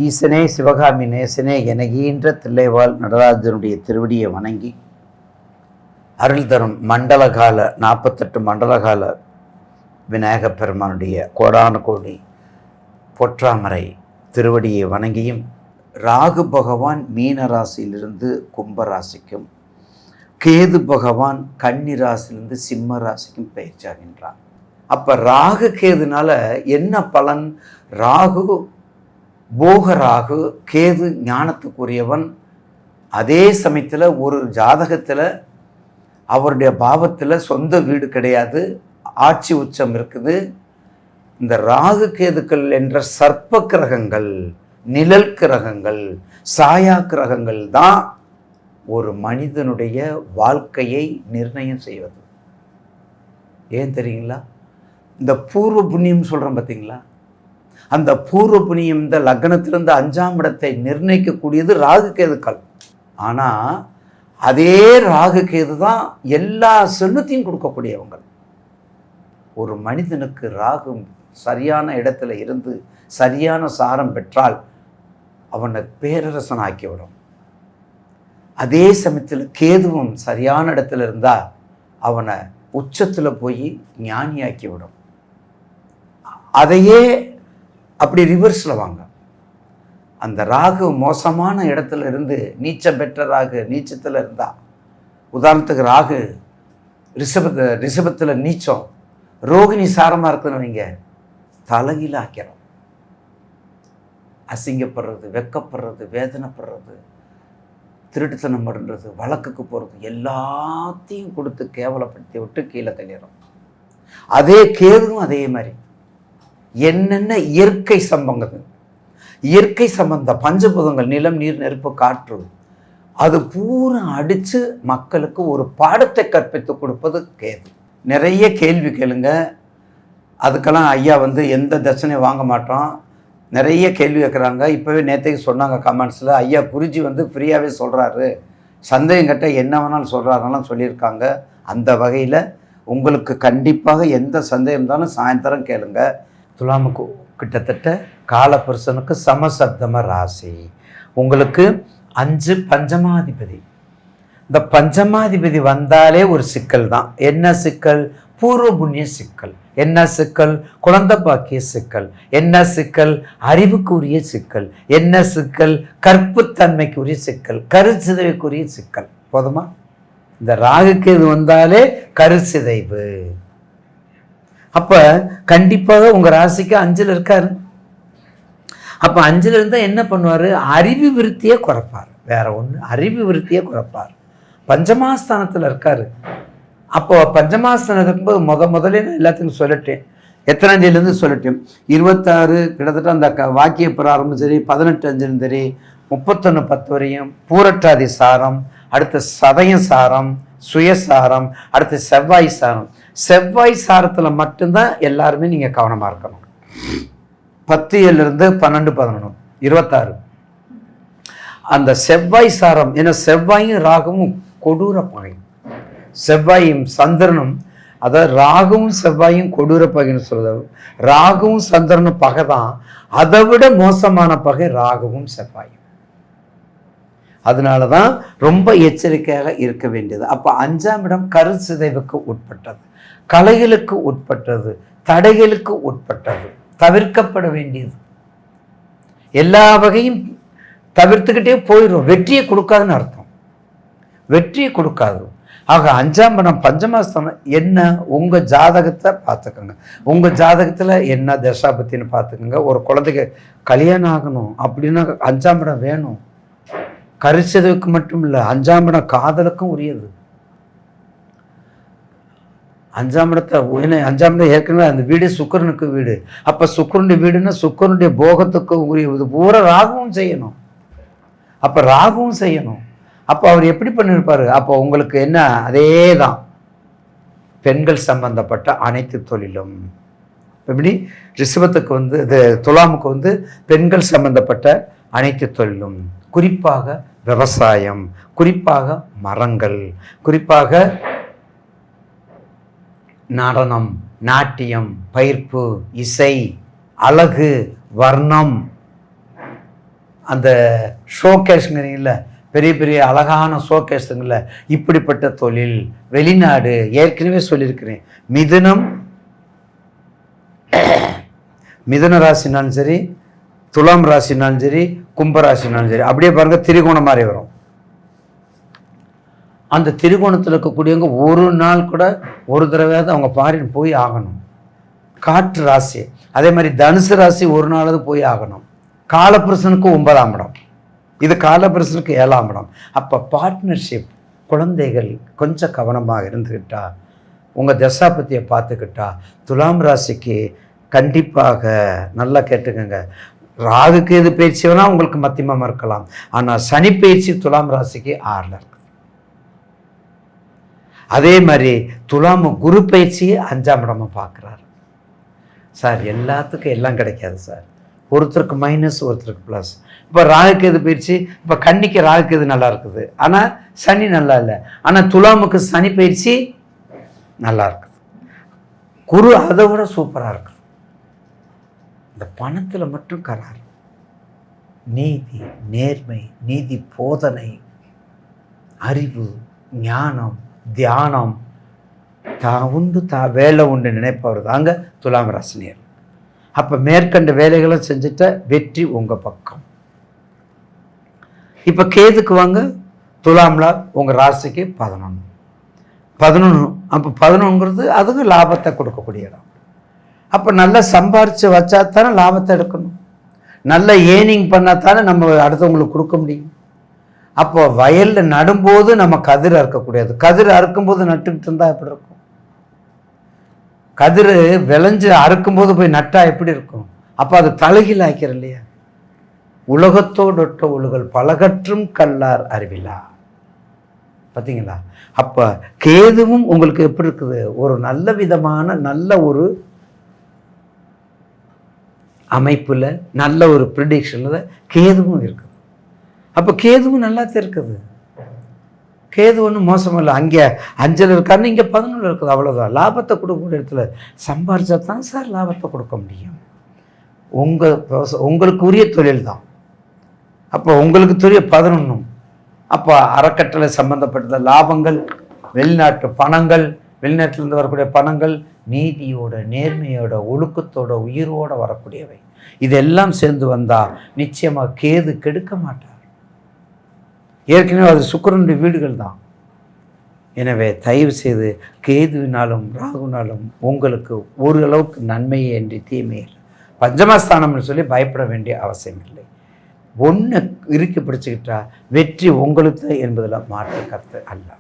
ஈசனே சிவகாமி நேசனே என ஈன்ற தில்லைவாழ் நடராஜனுடைய திருவடியை வணங்கி அருள் தரும் மண்டலகால 48 மண்டலகால விநாயகப் பெருமானுடைய கோடான கோடி பொற்றாமரை திருவடியை வணங்கியும், ராகு பகவான் மீன ராசியிலிருந்து கும்ப ராசிக்கும், கேது பகவான் கன்னி ராசியிலிருந்து சிம்ம ராசிக்கும் பயிற்சியாகின்றார். அப்போ ராகு கேதுனால என்ன பலன்? ராகு போக ராகு, கேது ஞானத்துக்குரியவன். அதே சமயத்தில் ஒரு ஜாதகத்தில் அவருடைய பாவத்தில் சொந்த வீடு கிடையாது, ஆட்சி உச்சம் இருக்குது. இந்த ராகு கேதுக்கள் என்ற சர்ப்ப கிரகங்கள், நிழல் கிரகங்கள், சாயா கிரகங்கள் தான் ஒரு மனிதனுடைய வாழ்க்கையை நிர்ணயம் செய்வது. ஏன் தெரியுங்களா? இந்த பூர்வ புண்ணியம் சொல்கிறோம் பார்த்தீங்களா, அந்த பூர்வ புண்ணியம் இந்த லக்னத்திலிருந்து 5ஆம் இடத்தை நிர்ணயிக்கக்கூடியது ராகு கேதுக்கள். ஆனால் அதே ராகு கேது தான் எல்லா செல்வத்தையும் கொடுக்கக்கூடியவங்க. ஒரு மனிதனுக்கு ராகு சரியான இடத்துல இருந்து சரியான சாரம் பெற்றால் அவனை பேரரசன் ஆக்கிவிடும். அதே சமயத்தில் கேதுவும் சரியான இடத்துல இருந்தால் அவனை உச்சத்தில் போய் ஞானியாக்கிவிடும். அதையே அப்படி ரிவர்ஸில் வாங்க. அந்த ராகு மோசமான இடத்துல இருந்து நீச்சம் பெற்ற ராகு நீச்சத்தில் இருந்தா, உதாரணத்துக்கு ராகு ரிஷபத்தில் நீச்சம், ரோகிணி சாரமாக இருக்குன்னு வைங்க, தலைகீழ ஆக்கிறோம். அசிங்கப்படுறது, வெக்கப்படுறது, வேதனைப்படுறது, திருட்டுத்தனம் பண்ணுறது, வழக்குக்கு போகிறது, எல்லாத்தையும் கொடுத்து கேவலப்படுத்தி விட்டு கீழே தள்ளிடும். அதே கேதுவும் அதே மாதிரி என்னென்ன இயற்கை சம்பந்தங்கள், இயற்கை சம்பந்த பஞ்சபூதங்கள், நிலம், நீர், நெருப்பு, காற்று, அது பூரா அடித்து மக்களுக்கு ஒரு பாடத்தை கற்பித்து கொடுப்பது கேது. நிறைய கேள்வி கேளுங்க, அதுக்கெல்லாம் ஐயா எந்த தட்சணையும் வாங்க மாட்டோம். நிறைய கேள்வி கேட்குறாங்க. இப்போவே நேற்றுக்கு சொன்னாங்க கமெண்ட்ஸில், ஐயா குருஜி ஃப்ரீயாகவே சொல்கிறாரு, சந்தேகம் கட்ட என்ன வேணாலும் சொல்கிறாருலாம் சொல்லியிருக்காங்க. அந்த வகையில் உங்களுக்கு கண்டிப்பாக எந்த சந்தேகம் இருந்தாலும் சாயந்தரம் கேளுங்க. துலாமுக்கு கிட்டத்தட்ட காலபுருஷனுக்கு சமசப்தம ராசி. உங்களுக்கு 5 பஞ்சமாதிபதி. இந்த பஞ்சமாதிபதி வந்தாலே ஒரு சிக்கல் தான். என்ன சிக்கல்? பூர்வ புண்ணிய சிக்கல். என்ன சிக்கல்? குழந்தை பாக்கிய சிக்கல். என்ன சிக்கல்? அறிவுக்குரிய சிக்கல். என்ன சிக்கல்? கற்புத்தன்மைக்குரிய சிக்கல், கருச்சிதைவுக்குரிய சிக்கல். போதுமா? இந்த ராகுக்கு இது வந்தாலே கருச்சிதைவு. அப்ப கண்டிப்பாக உங்க ராசிக்கு 5ல் இருக்காரு. அப்ப 5ல் இருந்தா என்ன பண்ணுவாரு? அறிவு விருத்தியை குறைப்பார். வேற ஒண்ணு, அறிவு விருத்தியை குறைப்பார். பஞ்சமாஸ்தானத்துல இருக்காரு. அப்போ பஞ்சமாஸ்தானத்துக்கு இருக்கும்போது முதல்ல நான் எல்லாத்துக்கும் சொல்லிட்டேன். எத்தனாம் தேதியிலேருந்து சொல்லிட்டேன்? 26 கிட்டத்தட்ட அந்த வாக்கிய பிராரம்பம் சரி, 18 சரி, 31/10 வரையும் பூரட்டாதி சாரம், அடுத்த சதயம் சாரம், சுயசாரம், அடுத்து செவ்வாய் சாரம். செவ்வாய் சாரத்தில் மட்டும்தான் எல்லாருமே நீங்கள் கவனமாக இருக்கணும். 10 12 11 26 அந்த செவ்வாய் சாரம். ஏன்னா செவ்வாயும் ராகுவும் கொடூர பகை. செவ்வாயும் சந்திரனும், அதாவது ராகுவும் செவ்வாயும் கொடூர பகைன்னு சொல்றது. ராகுவும் சந்திரனும் பகை தான். அதை விட மோசமான பகை ராகுவும் செவ்வாயும். அதனால தான் ரொம்ப எச்சரிக்கையாக இருக்க வேண்டியது. அப்போ 5ஆம் இடம் கருச்சிதைவுக்கு உட்பட்டது, கலைகளுக்கு உட்பட்டது, தடைகளுக்கு உட்பட்டது, தவிர்க்கப்பட வேண்டியது. எல்லா வகையும் தவிர்த்துக்கிட்டே போயிடும். வெற்றியை கொடுக்காதுன்னு அர்த்தம். வெற்றியை கொடுக்காது. ஆக 5ஆம் இடம் பஞ்சமாஸ்தானம். என்ன? உங்க ஜாதகத்தை பார்த்துக்கோங்க. உங்க ஜாதகத்துல என்ன தசாபத்தின்னு பார்த்துக்கோங்க. ஒரு குழந்தைக்கு கல்யாணம் ஆகணும் அப்படின்னா 5ஆம் இடம் வேணும். கருச்சிதைவுக்கு மட்டும் இல்லை, 5ஆம் இடம் காதலுக்கும் உரியது. 5ஆம் இடத்தை 5ஆம் இடம் ஏற்கனவே அந்த வீடு சுக்கிரனுக்கு வீடு. அப்ப சுக்கிரனுடைய வீடுன்னா சுக்கிரனுடைய போகத்துக்கு உரியது. பூரா ராகுவும் செய்யணும். அப்ப ராகுவும் செய்யணும். அப்போ அவர் எப்படி பண்ணியிருப்பாரு? அப்போ உங்களுக்கு என்ன? அதே தான். பெண்கள் சம்பந்தப்பட்ட அனைத்து தொழிலும். எப்படி? ரிஷபத்துக்கு இது துலாமுக்கு பெண்கள் சம்பந்தப்பட்ட அனைத்து தொழிலும், குறிப்பாக விவசாயம், குறிப்பாக மரங்கள், குறிப்பாக நடனம், நாட்டியம், பயிர்ப்பு, இசை, அழகு, வர்ணம், அந்த ஷோகேஸுங்கிறீங்கள, பெரிய பெரிய அழகான ஷோகேஸுங்கள, இப்படிப்பட்ட தொழில் வெளிநாடு. ஏற்கனவே சொல்லியிருக்கிறேன், மிதுன ராசினாலும் சரி, துலாம் ராசினாலும் சரி, கும்பராசினாலும் சரி, அப்படியே பாருங்க திரிகோணம் மாதிரி வரும். அந்த திரிகோணத்தில் இருக்கக்கூடியவங்க ஒரு நாள் கூட ஒரு தடவையாவது அவங்க பாரின் போய் ஆகணும். காற்று ராசி அதே மாதிரி தனுசு ராசி ஒரு நாளாவது போய் ஆகணும். காலபுருஷனுக்கு 9ஆம் இடம், இது காலபுருஷனுக்கு 7ஆம் இடம். அப்போ பார்ட்னர்ஷிப், குழந்தைகள் கொஞ்சம் கவனமாக இருந்துக்கிட்டா, உங்கள் தசாபத்தியை பார்த்துக்கிட்டா, துலாம் ராசிக்கு கண்டிப்பாக நல்லா கேட்டுக்கங்க. ராகுக்கு எது பயிற்சி வேணால் உங்களுக்கு மத்தியமாக இருக்கலாம், ஆனால் சனி பயிற்சி துலாம் ராசிக்கு 6ல் இருக்குது. அதே மாதிரி துலாம் குரு பயிற்சியை 5ஆம் இடமாக பார்க்குறாரு. சார் எல்லாத்துக்கும் எல்லாம் கிடைக்காது சார், ஒருத்தருக்கு மைனஸ் ஒருத்தருக்கு ப்ளஸ். இப்போ ராகுக்கு எது பயிற்சி, இப்போ கன்னிக்கு ராகுக்கு எது நல்லா இருக்குது, ஆனால் சனி நல்லா இல்லை. ஆனால் துலாமுக்கு சனி பயிற்சி நல்லா இருக்குது, குரு அதை விட சூப்பராக இருக்குது. இந்த பணத்தில் மட்டும் கரார், நீதி, நேர்மை, நீதி போதனை, அறிவு, ஞானம், தியானம், உண்டு வேலை உண்டு நினைப்பவர் தாங்க துலாம் ராசினியர். அப்போ மேற்கண்ட வேலைகளை செஞ்சுட்ட வெற்றி உங்கள் பக்கம். இப்போ கேதுக்கு வாங்க, துலாம்ல உங்கள் ராசிக்கு 11. அப்போ 11ங்கிறது அதுவும் லாபத்தை கொடுக்கக்கூடிய இடம். அப்போ நல்லா சம்பாரித்து வச்சா தானே லாபத்தை எடுக்கணும், நல்ல ஏர்னிங் பண்ணால் தானே நம்ம அடுத்தவங்களுக்கு கொடுக்க முடியும். அப்போ வயலில் நடும்போது நம்ம கதிர் அறுக்கக்கூடியது, கதிர் அறுக்கும்போது நட்டுக்கிட்டு இருந்தால் எப்படி இருக்கும்? கதிர் விளைஞ்சு அறுக்கும்போது போய் நட்டா எப்படி இருக்கும்? அப்போ அது தலைகீழ் ஆக்கிற இல்லையா? உலகத்தோடொட்ட ஒழுகல் பலகற்றும் கல்லார் அறிவிலா. பார்த்தீங்களா? அப்போ கேதுவும் உங்களுக்கு எப்படி இருக்குது? ஒரு நல்ல விதமான நல்ல ஒரு அமைப்பில், நல்ல ஒரு ப்ரிடிக்ஷனில் கேதுவும் இருக்குது. அப்போ கேதுவும் நல்லா இருக்குது. கேது ஒன்றும் மோசமில்லை. அங்கே 5ல் இருக்காருன்னு இங்கே 11ல் இருக்குது, அவ்வளோதான். லாபத்தை கொடுக்கக்கூடிய இடத்துல சம்பாரிச்சா தான் சார் லாபத்தை கொடுக்க முடியும். உங்களுக்கு உரிய தொழில் தான். அப்போ உங்களுக்கு தெரிய 11. அப்போ அறக்கட்டளை சம்பந்தப்பட்ட லாபங்கள், வெளிநாட்டு பணங்கள், வெளிநாட்டிலிருந்து வரக்கூடிய பணங்கள் நீதியோட, நேர்மையோட, ஒழுக்கத்தோட, உயிரோட வரக்கூடியவை. இதெல்லாம் சேர்ந்து வந்தால் நிச்சயமாக கேது கெடுக்க மாட்டார். ஏற்கனவே அது சுக்கிரனுடைய வீடுகள் தான். எனவே தயவு செய்து கேதுவினாலும் ராகுனாலும் உங்களுக்கு ஓரளவுக்கு நன்மையே என்று தீமையே இல்லை. பஞ்சமஸ்தானம்னு சொல்லி பயப்பட வேண்டிய அவசியம் இல்லை. ஒன்று இறுக்கி பிடிச்சிக்கிட்டா வெற்றி உங்களுக்கு என்பதில் மாற்று கருத்து அல்ல.